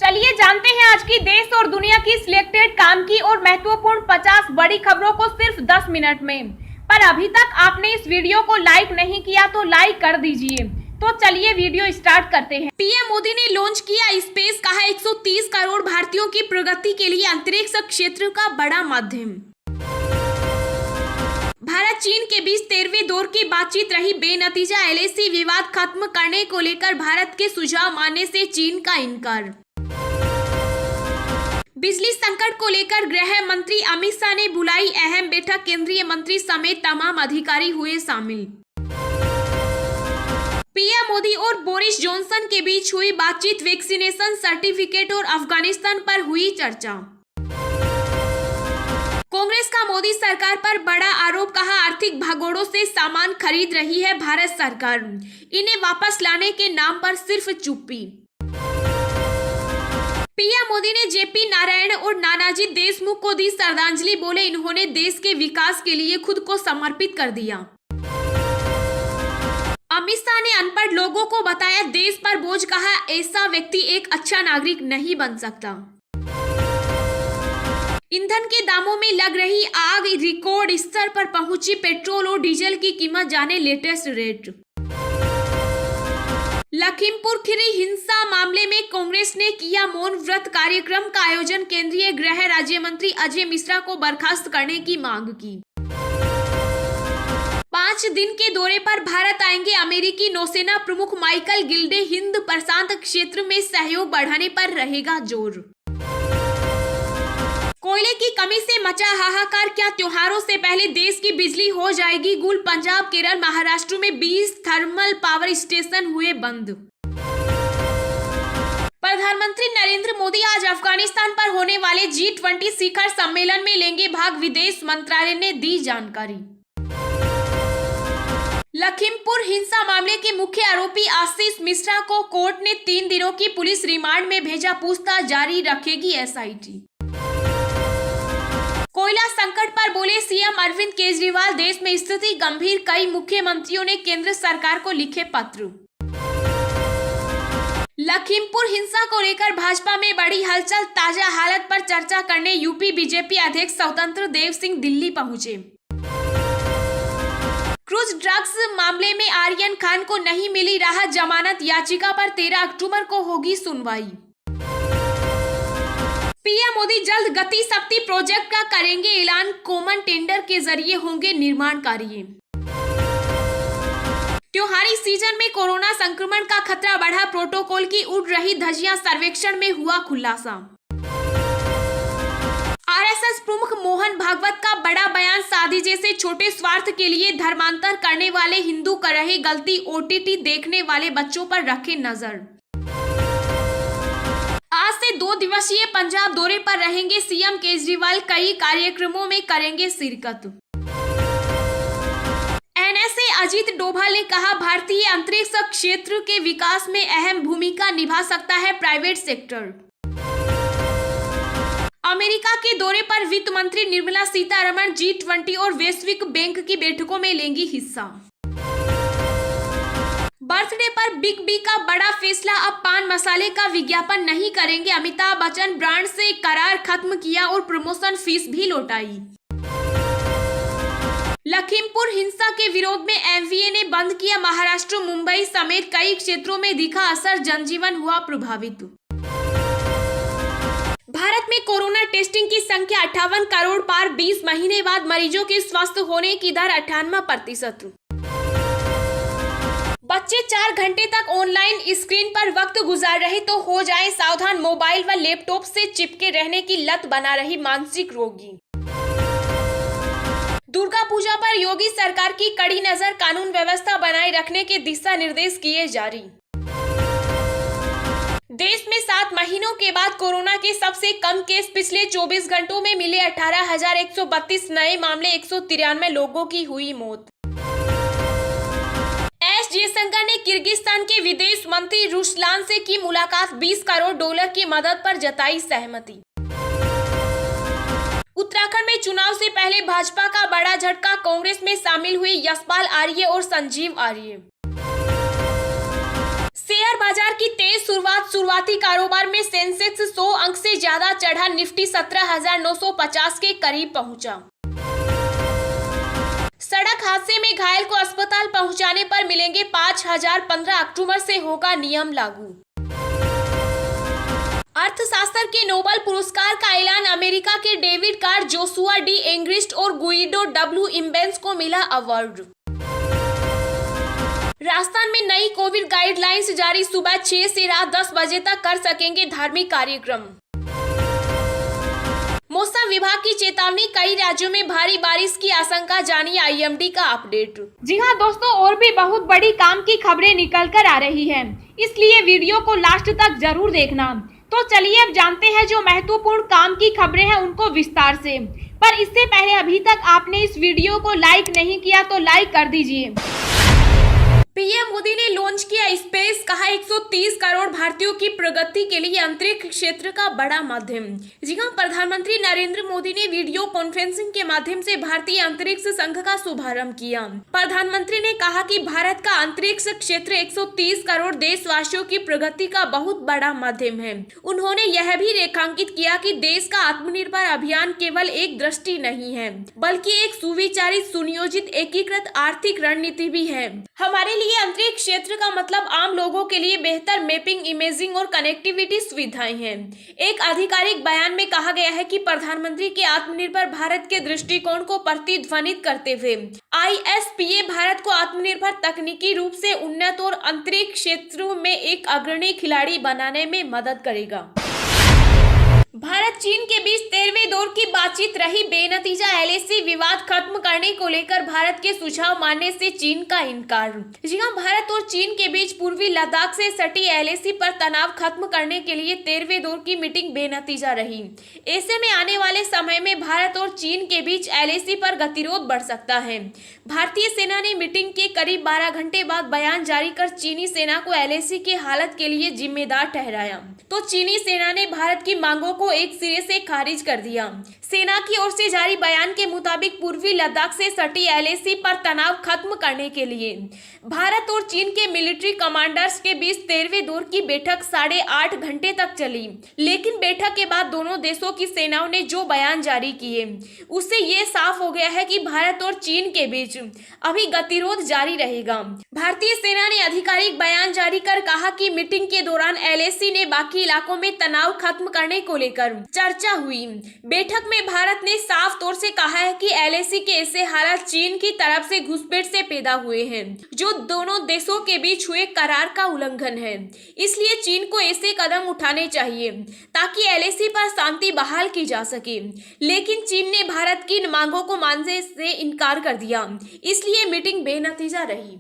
चलिए जानते हैं आज की देश और दुनिया की सिलेक्टेड काम की और महत्वपूर्ण 50 बड़ी खबरों को सिर्फ 10 मिनट में। पर अभी तक आपने इस वीडियो को लाइक नहीं किया तो लाइक कर दीजिए। तो चलिए वीडियो स्टार्ट करते हैं। पीएम मोदी ने लॉन्च किया स्पेस, कहा 130 करोड़ भारतीयों की प्रगति के लिए अंतरिक्ष क्षेत्र का बड़ा माध्यम। भारत चीन के बीच 13वें दौर की बातचीत रही बेनतीजा, एलएसी विवाद खत्म करने को लेकर भारत के सुझाव मानने से चीन का इनकार। बिजली संकट को लेकर गृह मंत्री अमित शाह ने बुलाई अहम बैठक, केंद्रीय मंत्री समेत तमाम अधिकारी हुए शामिल। पीएम मोदी और बोरिस जॉनसन के बीच हुई बातचीत, वैक्सीनेशन सर्टिफिकेट और अफगानिस्तान पर हुई चर्चा। कांग्रेस का मोदी सरकार पर बड़ा आरोप, कहा आर्थिक भगोड़ों से सामान खरीद रही है भारत सरकार, इन्हें वापस लाने के नाम पर सिर्फ चुप्पी। पीएम मोदी ने जेपी नारायण और नानाजी देशमुख को दी श्रद्धांजलि, बोले इन्होंने देश के विकास के लिए खुद को समर्पित कर दिया। अमित शाह ने अनपढ़ लोगों को बताया देश पर बोझ, कहा ऐसा व्यक्ति एक अच्छा नागरिक नहीं बन सकता। ईंधन के दामों में लग रही आग, रिकॉर्ड स्तर पर पहुंची पेट्रोल और डीजल की कीमत, जाने लेटेस्ट रेट। लखीमपुर खीरी हिंसा मामले में कांग्रेस ने किया मौन व्रत, कार्यक्रम का आयोजन, केंद्रीय गृह राज्य मंत्री अजय मिश्रा को बर्खास्त करने की मांग की। 5 दिन के दौरे पर भारत आएंगे अमेरिकी नौसेना प्रमुख माइकल गिल्डे, हिंद प्रशांत क्षेत्र में सहयोग बढ़ाने पर रहेगा जोर। कोयले की कमी से मचा हाहाकार, क्या त्योहारों से पहले देश की बिजली हो जाएगी गुल, पंजाब केरल महाराष्ट्र में 20 थर्मल पावर स्टेशन हुए बंद। प्रधानमंत्री नरेंद्र मोदी आज अफगानिस्तान पर होने वाले G20 शिखर सम्मेलन में लेंगे भाग, विदेश मंत्रालय ने दी जानकारी। लखीमपुर हिंसा मामले के मुख्य आरोपी आशीष मिश्रा को कोर्ट ने 3 दिनों की पुलिस रिमांड में भेजा, पूछताछ जारी रखेगी एसआईटी। कोयला संकट पर बोले सीएम अरविंद केजरीवाल, देश में स्थिति गंभीर, कई मुख्यमंत्रियों ने केंद्र सरकार को लिखे पत्र। लखीमपुर हिंसा को लेकर भाजपा में बड़ी हलचल, ताजा हालत पर चर्चा करने यूपी बीजेपी अध्यक्ष स्वतंत्र देव सिंह दिल्ली पहुंचे। क्रूज ड्रग्स मामले में आर्यन खान को नहीं मिली राहत, जमानत याचिका पर 13 अक्टूबर को होगी सुनवाई। पीएम मोदी जल्द गति शक्ति प्रोजेक्ट का करेंगे ऐलान, कॉमन टेंडर के जरिए होंगे निर्माण कार्य। त्योहारी सीजन में कोरोना संक्रमण का खतरा बढ़ा, प्रोटोकॉल की उड़ रही धज्जियां, सर्वेक्षण में हुआ खुलासा। आरएसएस प्रमुख मोहन भागवत का बड़ा बयान, शादी जैसे छोटे स्वार्थ के लिए धर्मांतर करने वाले हिंदू कर रहे गलती, ओटीटी देखने वाले बच्चों पर रखे नजर। आज से 2 दिवसीय पंजाब दौरे पर रहेंगे सीएम केजरीवाल, कई कार्यक्रमों में करेंगे शिरकत। एनएसए अजीत डोभाल ने कहा भारतीय अंतरिक्ष क्षेत्र के विकास में अहम भूमिका निभा सकता है प्राइवेट सेक्टर। अमेरिका के दौरे पर वित्त मंत्री निर्मला सीतारमण G20 और वैश्विक बैंक की बैठकों में लेंगी हिस्सा। बर्थडे पर बिग बी का बड़ा फैसला, अब पान मसाले का विज्ञापन नहीं करेंगे अमिताभ बच्चन, ब्रांड से करार खत्म किया और प्रमोशन फीस भी लौटाई। लखीमपुर हिंसा के विरोध में एमवीए ने बंद किया महाराष्ट्र, मुंबई समेत कई क्षेत्रों में दिखा असर, जनजीवन हुआ प्रभावित। भारत में कोरोना टेस्टिंग की संख्या 58 करोड़ पार, 20 महीने बाद मरीजों के स्वस्थ होने की दर 98%। बच्चे 4 घंटे तक ऑनलाइन स्क्रीन पर वक्त गुजार रहे तो हो जाएं सावधान, मोबाइल व लैपटॉप से चिपके रहने की लत बना रही मानसिक रोगी। दुर्गा पूजा पर योगी सरकार की कड़ी नजर, कानून व्यवस्था बनाए रखने के दिशा निर्देश किए जारी। देश में 7 महीनों के बाद कोरोना के सबसे कम केस, पिछले 24 घंटों में मिले 18,132 नए मामले, 193 लोगों की हुई मौत। एस जयशंकर ने किर्गिस्तान के विदेश मंत्री रुसलान से की मुलाकात, 20 करोड़ डॉलर की मदद पर जताई सहमति। उत्तराखंड में चुनाव से पहले भाजपा का बड़ा झटका, कांग्रेस में शामिल हुए यशपाल आर्य और संजीव आर्य। शेयर बाजार की तेज शुरुआती कारोबार में सेंसेक्स 100 अंक से ज्यादा चढ़ा, निफ्टी 17,950 के करीब पहुंचा। सड़क हादसे में घायल को अस्पताल पहुंचाने पर मिलेंगे 5,000, 15 अक्टूबर से होगा नियम लागू। अर्थशास्त्र के नोबेल पुरस्कार का ऐलान, अमेरिका के डेविड कार्र, जोशुआ डी एंग्रिस्ट और गुइडो डब्ल्यू इम्बेंस को मिला अवार्ड। राजस्थान में नई कोविड गाइडलाइंस जारी, सुबह 6 से रात 10 बजे तक कर सकेंगे धार्मिक कार्यक्रम। मौसम विभाग की चेतावनी, कई राज्यों में भारी बारिश की आशंका, जानिए आईएमडी का अपडेट। जी हां दोस्तों, और भी बहुत बड़ी काम की खबरें निकल कर आ रही हैं, इसलिए वीडियो को लास्ट तक जरूर देखना। तो चलिए अब जानते हैं जो महत्वपूर्ण काम की खबरें हैं उनको विस्तार से। पर इससे पहले अभी तक आपने इस वीडियो को लाइक नहीं किया तो लाइक कर दीजिए। पीएम मोदी ने लॉन्च किया स्पेस, कहा 130 करोड़ भारतीयों की प्रगति के लिए अंतरिक्ष क्षेत्र का बड़ा माध्यम। जी हां, प्रधानमंत्री नरेंद्र मोदी ने वीडियो कॉन्फ्रेंसिंग के माध्यम से भारतीय अंतरिक्ष संघ का शुभारंभ किया। प्रधानमंत्री ने कहा कि भारत का अंतरिक्ष क्षेत्र 130 करोड़ देशवासियों की प्रगति का बहुत बड़ा माध्यम है। उन्होंने यह भी रेखांकित किया कि देश का आत्मनिर्भर अभियान केवल एक दृष्टि नहीं है, बल्कि एक सुविचारित, सुनियोजित, एकीकृत आर्थिक रणनीति भी है। हमारे लिए अंतरिक्ष क्षेत्र का मतलब आम लोगों के लिए बेहतर मैपिंग, इमेजिंग और कनेक्टिविटी सुविधाएं हैं। एक आधिकारिक बयान में कहा गया है कि प्रधानमंत्री के आत्मनिर्भर भारत के दृष्टिकोण को प्रतिध्वनित करते हुए ISPA भारत को आत्मनिर्भर, तकनीकी रूप से उन्नत और अंतरिक्ष क्षेत्रों में एक अग्रणी खिलाड़ी बनाने में मदद करेगा। भारत चीन के बीच 13वें दौर की बातचीत रही बेनतीजा, LAC विवाद खत्म करने को लेकर भारत के सुझाव मानने से चीन का इनकार। जी हां, भारत और चीन के बीच पूर्वी लद्दाख से सटी LAC पर तनाव खत्म करने के लिए 13वें दौर की मीटिंग बेनतीजा रही। ऐसे में आने वाले समय में भारत और चीन के बीच LAC पर गतिरोध बढ़ सकता है। भारतीय सेना ने मीटिंग के करीब 12 घंटे बाद बयान जारी कर चीनी सेना को LAC की हालत के लिए जिम्मेदार ठहराया, तो चीनी सेना ने भारत की मांगों को एक सिरे से खारिज कर दिया। सेना की ओर से जारी बयान के मुताबिक पूर्वी लद्दाख से सटी LAC पर तनाव खत्म करने के लिए भारत और चीन के मिलिट्री कमांडर्स के बीच 13वें दौर की बैठक 8.5 घंटे तक चली। लेकिन बैठक के बाद दोनों देशों की सेनाओं ने जो बयान जारी किए, उससे ये साफ हो गया है कि भारत और चीन के बीच अभी गतिरोध जारी रहेगा। भारतीय सेना ने आधिकारिक बयान जारी कर कहा कि मीटिंग के दौरान LAC ने बाकी इलाकों में तनाव खत्म करने को लेकर चर्चा हुई। बैठक में भारत ने साफ तौर से कहा है कि LAC के ऐसे हालात चीन की तरफ से घुसपैठ से पैदा हुए हैं, जो दोनों देशों के बीच हुए करार का उल्लंघन है। इसलिए चीन को ऐसे कदम उठाने चाहिए ताकि LAC पर शांति बहाल की जा सके। लेकिन चीन ने भारत की मांगों को मानने से इनकार कर दिया, इसलिए मीटिंग बेनतीजा रही।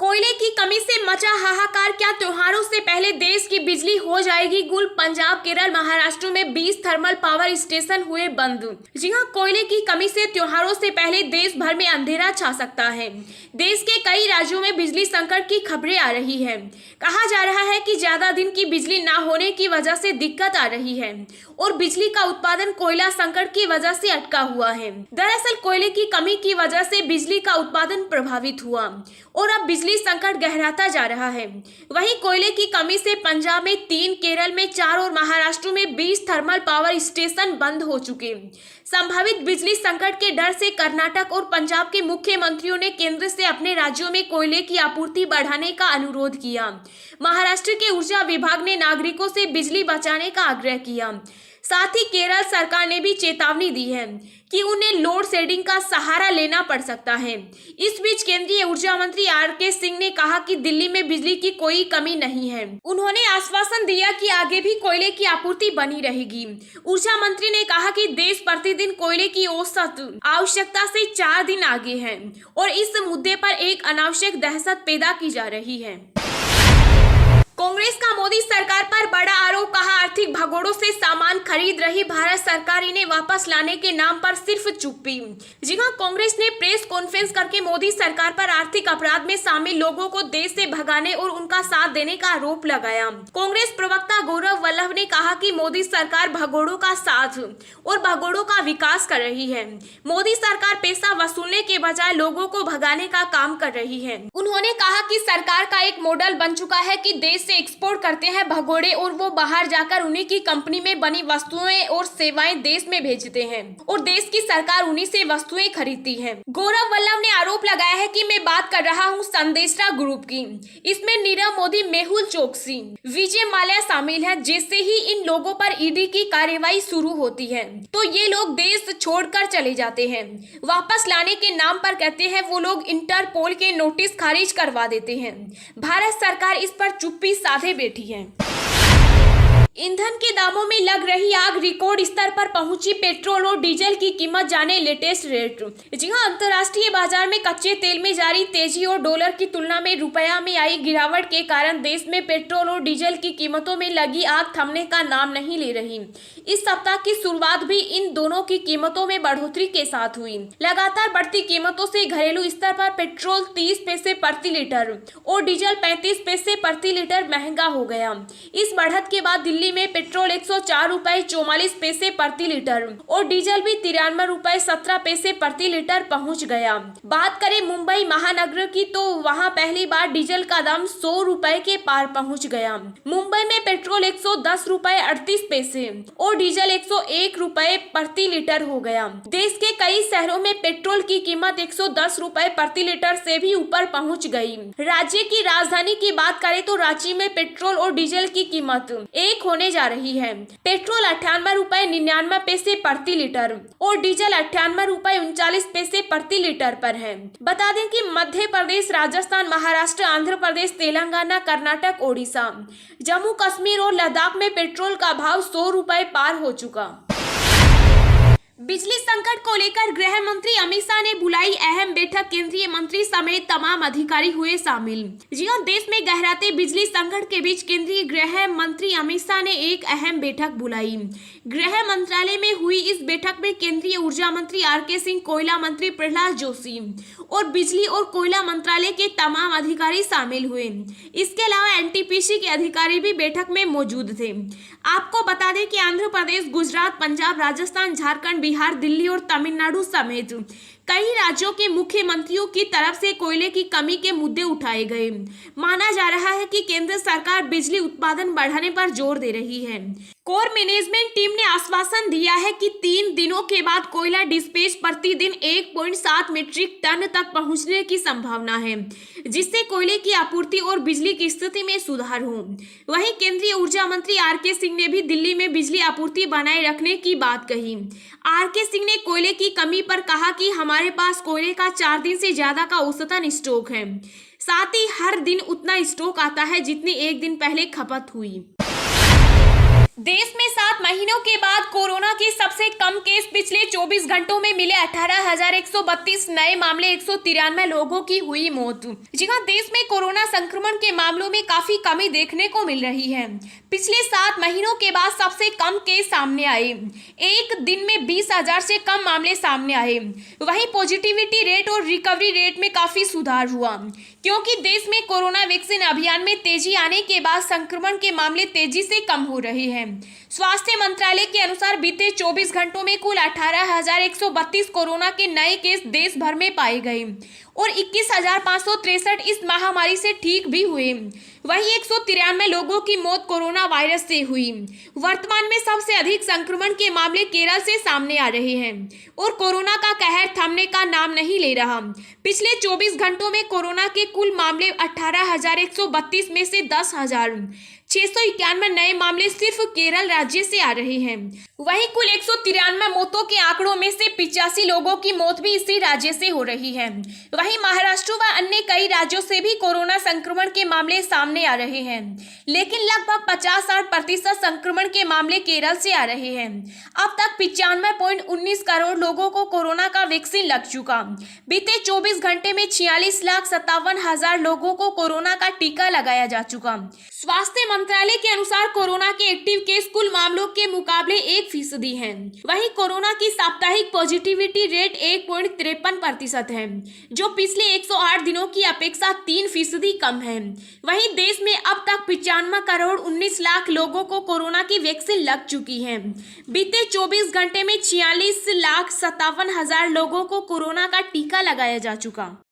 कोयले की कमी से मचा हाहाकार, क्या त्योहारों से पहले देश की बिजली हो जाएगी गुल? पंजाब, केरल, महाराष्ट्र में 20 थर्मल पावर स्टेशन हुए बंद। जी हां, कोयले की कमी से त्योहारों से पहले देश भर में अंधेरा छा सकता है। देश के कई राज्यों में बिजली संकट की खबरें आ रही है। कहा जा रहा है कि ज्यादा दिन की बिजली न होने की वजह से दिक्कत आ रही है और बिजली का उत्पादन कोयला संकट की वजह से अटका हुआ है। दरअसल कोयले की कमी की वजह से बिजली का उत्पादन प्रभावित हुआ और अब बिजली संकट गहराता जा रहा है। वहीं कोयले की कमी से पंजाब में 3, केरल में 4 और महाराष्ट्र में 20 थर्मल पावर स्टेशन बंद हो चुके। संभावित बिजली संकट के डर से कर्नाटक और पंजाब के मुख्यमंत्रियों ने केंद्र से अपने राज्यों में कोयले की आपूर्ति बढ़ाने का अनुरोध किया। महाराष्ट्र के ऊर्जा विभाग ने नागरिकों से बिजली बचाने का आग्रह किया। साथ ही केरल सरकार ने भी चेतावनी दी है कि उन्हें लोड शेडिंग का सहारा लेना पड़ सकता है। इस बीच केंद्रीय ऊर्जा मंत्री RK सिंह ने कहा कि दिल्ली में बिजली की कोई कमी नहीं है। उन्होंने आश्वासन दिया कि आगे भी कोयले की आपूर्ति बनी रहेगी। ऊर्जा मंत्री ने कहा कि देश प्रतिदिन कोयले की औसत आवश्यकता से 4 दिन आगे है और इस मुद्दे पर एक अनावश्यक दहशत पैदा की जा रही है। कांग्रेस का मोदी सरकार पर बड़ा आरोप, कहा आर्थिक भगोड़ों से सामान खरीद रही भारत सरकार इन्हें वापस लाने के नाम पर सिर्फ चुप्पी। जी हां, कांग्रेस ने प्रेस कॉन्फ्रेंस करके मोदी सरकार पर आर्थिक अपराध में शामिल लोगों को देश से भगाने और उनका साथ देने का आरोप लगाया। कांग्रेस प्रवक्ता गौरव वल्लभ ने कहा कि मोदी सरकार भगोड़ों का साथ और भगोड़ों का विकास कर रही है। मोदी सरकार पैसा वसूलने के बजाय लोगों को भगाने का काम कर रही है। उन्होंने कहा कि सरकार का एक मॉडल बन चुका है कि देश से एक्सपोर्ट करते हैं भगोड़े और वो बाहर जाकर उन्हीं की कंपनी में बनी वस्तुएं और सेवाएं देश में भेजते हैं और देश की सरकार उन्हीं से वस्तुएं खरीदती है। गौरव वल्लभ ने आरोप लगाया है कि मैं बात कर रहा हूं संदेशा ग्रुप की। इसमें नीरव मोदी, मेहुल चोकसी, विजय माल्या शामिल है। जैसे ही इन लोगों पर ईडी की कार्रवाई शुरू होती है तो ये लोग देश छोड़कर चले जाते हैं। वापस लाने के नाम पर कहते हैं वो लोग इंटरपोल के नोटिस खारिज करवा देते हैं। भारत सरकार इस पर चुप्पी साधे बैठी है। ईंधन के दामों में लग रही आग, रिकॉर्ड स्तर पर पहुंची पेट्रोल और डीजल की कीमत, जाने लेटेस्ट रेट। जी हां, अंतर्राष्ट्रीय बाजार में कच्चे तेल में जारी तेजी और डॉलर की तुलना में रुपया में आई गिरावट के कारण देश में पेट्रोल और डीजल की कीमतों में लगी आग थमने का नाम नहीं ले रही। इस सप्ताह की शुरुआत भी इन दोनों की कीमतों में बढ़ोतरी के साथ हुई। लगातार बढ़ती कीमतों से घरेलू स्तर पर पेट्रोल 30 पैसे प्रति लीटर और डीजल 35 पैसे प्रति लीटर महंगा हो गया। इस बढ़त के बाद दिल्ली में पेट्रोल 104 रुपए 44 पैसे प्रति लीटर और डीजल भी 93 रुपए 17 पैसे प्रति लीटर पहुंच गया। बात करें मुंबई महानगर की तो वहां पहली बार डीजल का दाम 100 रुपए के पार पहुंच गया। मुंबई में पेट्रोल 110 रुपए 38 पैसे और डीजल 101 रुपए प्रति लीटर हो गया। देश के कई शहरों में पेट्रोल की कीमत 110 रुपए प्रति लीटर से भी ऊपर पहुंच गई। राज्य की राजधानी की बात करें तो रांची में पेट्रोल और डीजल की कीमत एक होने जा रही है। पेट्रोल 98 रुपए 99 पैसे प्रति लीटर और डीजल 98 रुपए 39 पैसे प्रति लीटर पर है। बता दें कि मध्य प्रदेश, राजस्थान, महाराष्ट्र, आंध्र प्रदेश, तेलंगाना, कर्नाटक, ओडिशा, जम्मू कश्मीर और लद्दाख में पेट्रोल का भाव 100 रुपए पार हो चुका। बिजली संकट को लेकर गृह मंत्री अमित शाह ने बुलाई अहम बैठक, केंद्रीय मंत्री समेत तमाम अधिकारी हुए शामिल। जी हां, देश में गहराते बिजली संकट के बीच केंद्रीय गृह मंत्री अमित शाह ने एक अहम बैठक बुलाई। गृह मंत्रालय में हुई इस बैठक में केंद्रीय ऊर्जा मंत्री आर.के. सिंह, कोयला मंत्री प्रहलाद जोशी और बिजली और कोयला मंत्रालय के तमाम अधिकारी शामिल हुए। इसके अलावा एनटीपीसी के अधिकारी भी बैठक में मौजूद थे। आपको बता दें कि आंध्र प्रदेश, गुजरात, पंजाब, राजस्थान, झारखंड, बिहार, दिल्ली और तमिलनाडु समेत कई राज्यों के मुख्यमंत्रियों की तरफ से कोयले की कमी के मुद्दे उठाए गए। माना जा रहा है कि केंद्र सरकार बिजली उत्पादन बढ़ाने पर जोर दे रही है। कोर मैनेजमेंट टीम ने आश्वासन दिया है कि 3 दिनों के बाद कोयला डिस्पैच प्रतिदिन 1.7 मीट्रिक टन तक पहुंचने की संभावना है, जिससे कोयले की आपूर्ति और बिजली की स्थिति में सुधार हो। वहीं केंद्रीय ऊर्जा मंत्री आर.के. सिंह ने भी दिल्ली में बिजली आपूर्ति बनाए रखने की बात कही। आर.के. सिंह ने कोयले की कमी पर कहा कि हमारे पास कोयले का 4 दिन से ज्यादा का औसतन स्टॉक है। साथ ही हर दिन उतना स्टॉक आता है जितनी एक दिन पहले खपत हुई। देश में 7 महीनों के बाद कोरोना के सबसे कम केस पिछले 24 घंटों में मिले। 18,132 नए मामले, 193 लोगों की हुई मौत। जी हां, देश में कोरोना संक्रमण के मामलों में काफी कमी देखने को मिल रही है। पिछले 7 महीनों के बाद सबसे कम केस सामने आए। एक दिन में 20,000 से कम मामले सामने आए। वहीं पॉजिटिविटी रेट और रिकवरी रेट में काफी सुधार हुआ, क्योंकि देश में कोरोना वैक्सीन अभियान में तेजी आने के बाद संक्रमण के मामले तेजी से कम हो रहे हैं। स्वास्थ्य मंत्रालय के अनुसार बीते 24 घंटों में कुल 18,132 कोरोना के नए केस देश भर में पाए गए और 21,563 इस महामारी से ठीक भी हुए। वहीं 193 लोगों की मौत कोरोना वायरस से हुई। वर्तमान में सबसे अधिक संक्रमण के मामले केरल से सामने आ रहे हैं और कोरोना का कहर थमने का नाम नहीं ले रहा। पिछले 24 घंटों में कोरोना के कुल मामले 18,132 में से 10,691 नए मामले सिर्फ केरल राज्य से आ रहे हैं। वहीं कुल 193 मौतों के आंकड़ों में से 85 लोगों की मौत भी इसी राज्य से हो रही है। वहीं वहीं महाराष्ट्र व अन्य कई राज्यों से भी कोरोना संक्रमण के मामले सामने आ रहे हैं, लेकिन लगभग 50-60% संक्रमण के मामले केरल से आ रहे हैं। अब तक 95.19 करोड़ लोगों को कोरोना का वैक्सीन लग चुका। बीते 24 घंटे में 46,57,000 लोगों को कोरोना का टीका लगाया जा चुका। स्वास्थ्य मंत्रालय के अनुसार कोरोना के एक्टिव केस कुल मामलों के मुकाबले 1% हैं। वहीं कोरोना की साप्ताहिक पॉजिटिविटी रेट 1.53% है, जो पिछले 108 दिनों की अपेक्षा 3% कम है। वहीं देश में अब तक 95 करोड़ 19 लाख लोगों को कोरोना की वैक्सीन लग चुकी है। बीते 24 घंटे में 46,57,000 लोगों को कोरोना का टीका लगाया जा चुका।